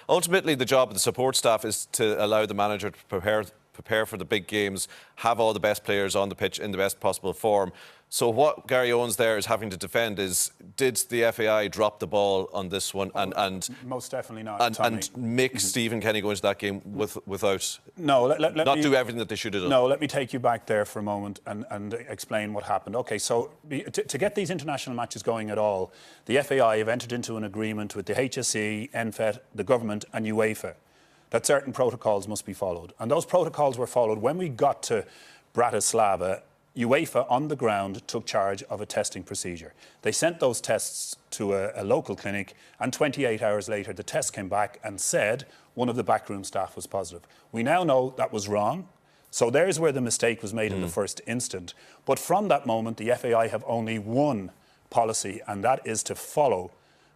Ultimately, the job of the support staff is to allow the manager to prepare for the big games, have all the best players on the pitch in the best possible form. So what Gary Owens there is having to defend is, did the FAI drop the ball on this one and most definitely not, and make Stephen Kenny go into that game without not do everything that they should have done? No, let me take you back there for a moment and explain what happened. OK, so to get these international matches going at all, the FAI have entered into an agreement with the HSE, NFET, the government and UEFA that certain protocols must be followed. And those protocols were followed when we got to Bratislava. UEFA on the ground took charge of a testing procedure. They sent those tests to a local clinic, and 28 hours later the test came back and said one of the backroom staff was positive. We now know that was wrong, so there's where the mistake was made in the first instant. But from that moment the FAI have only one policy, and that is to follow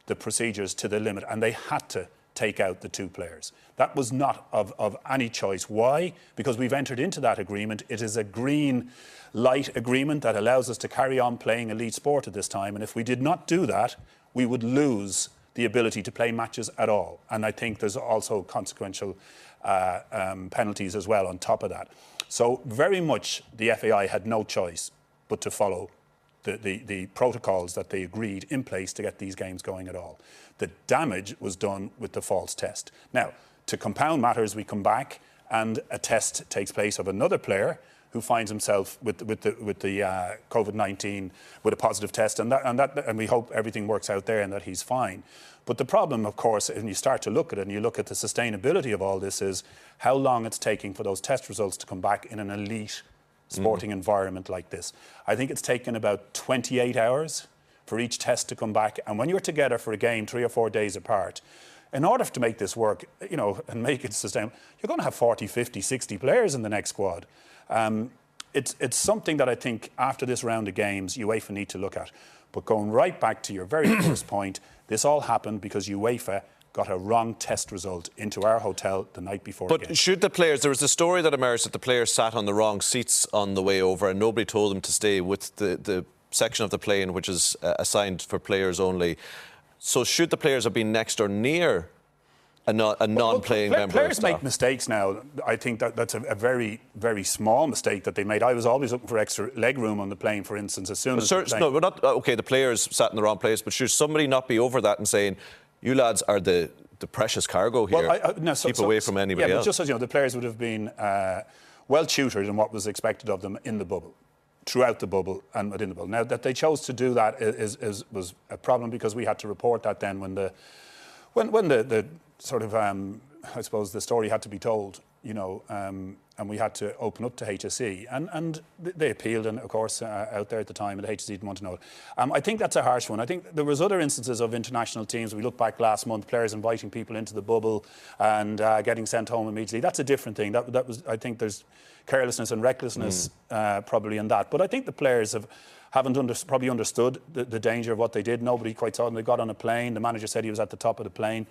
the procedures to the limit, and they had to take out the 2 players. That was not of any choice. Why? Because we've entered into that agreement. It is a green light agreement that allows us to carry on playing elite sport at this time. And if we did not do that, we would lose the ability to play matches at all. And I think there's also consequential penalties as well on top of that. So very much the FAI had no choice but to follow the protocols that they agreed in place to get these games going at all. The damage was done with the false test. Now, to compound matters, we come back and a test takes place of another player who finds himself with the COVID-19 with a positive test, and we hope everything works out there and that he's fine. But the problem, of course, when you start to look at it and you look at the sustainability of all this, is how long it's taking for those test results to come back in an elite sporting environment like this. I think it's taken about 28 hours for each test to come back, and when you're together for a game 3 or 4 days apart, in order to make this work, and make it sustainable, you're going to have 40, 50, 60 players in the next squad. It's something that I think after this round of games UEFA need to look at. But going right back to your very first point, this all happened because UEFA got a wrong test result into our hotel the night before the game. But should the players, there was a story that emerged that the players sat on the wrong seats on the way over and nobody told them to stay with the section of the plane which is assigned for players only. So should the players have been next or near a non-playing member of Players staff? make mistakes now. I think that's a very, very small mistake that they made. I was always looking for extra leg room on the plane, for instance, as soon as... No, we're not... OK, the players sat in the wrong place, but should somebody not be over that and saying, you lads are the precious cargo here, keep away from anybody else? But just as you know, the players would have been well tutored in what was expected of them in the bubble, throughout the bubble and within the bubble. Now, that they chose to do that was a problem, because we had to report that then when the sort of, I suppose, the story had to be told, and we had to open up to HSE. And they appealed, and, of course, out there at the time, and the HSE didn't want to know it. I think that's a harsh one. I think there was other instances of international teams. We look back last month, players inviting people into the bubble and getting sent home immediately. That's a different thing. That was, I think there's carelessness and recklessness probably in that. But I think the players haven't probably understood the danger of what they did. Nobody quite saw them. They got on a plane. The manager said he was at the top of the plane.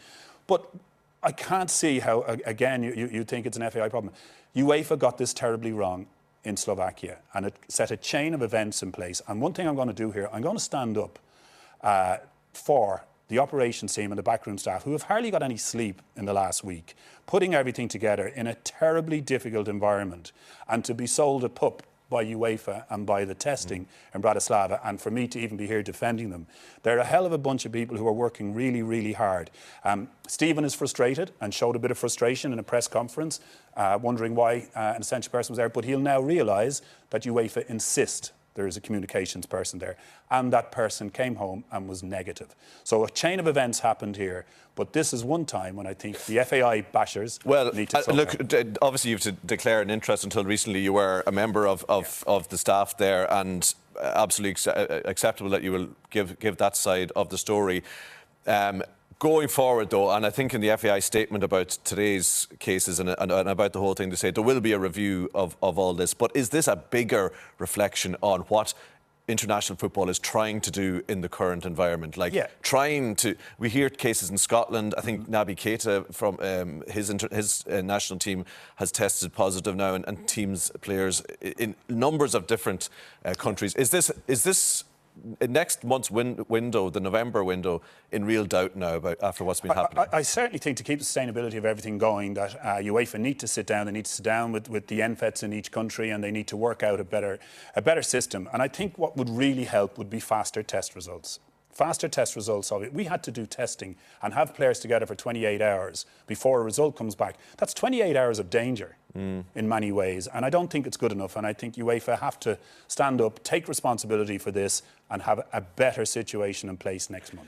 But I can't see how, again, you think it's an FAI problem. UEFA got this terribly wrong in Slovakia, and it set a chain of events in place. And one thing I'm going to do here, I'm going to stand up for the operations team and the backroom staff, who have hardly got any sleep in the last week, putting everything together in a terribly difficult environment, and to be sold a pup by UEFA and by the testing in Bratislava, and for me to even be here defending them. They're a hell of a bunch of people who are working really, really hard. Stephen is frustrated and showed a bit of frustration in a press conference, wondering why an essential person was there, but he'll now realise that UEFA insist there is a communications person there, and that person came home and was negative. So a chain of events happened here, but this is one time when I think the FAI bashers need to... Look, obviously you have to declare an interest. Until recently you were a member of the staff there, and absolutely acceptable that you will give that side of the story. Going forward, though, and I think in the FAI statement about today's cases and about the whole thing, they say there will be a review of all this. But is this a bigger reflection on what international football is trying to do in the current environment? We hear cases in Scotland. I think Naby Keita from his national team has tested positive now, and players in numbers of different countries. Is this next month's window, the November window, in real doubt now about after what's been happening? I certainly think to keep the sustainability of everything going, that UEFA need to sit down. They need to sit down with the NFETs in each country, and they need to work out a better system. And I think what would really help would be faster test results. Faster test results of it. We had to do testing and have players together for 28 hours before a result comes back. That's 28 hours of danger in many ways. And I don't think it's good enough. And I think UEFA have to stand up, take responsibility for this, and have a better situation in place next month.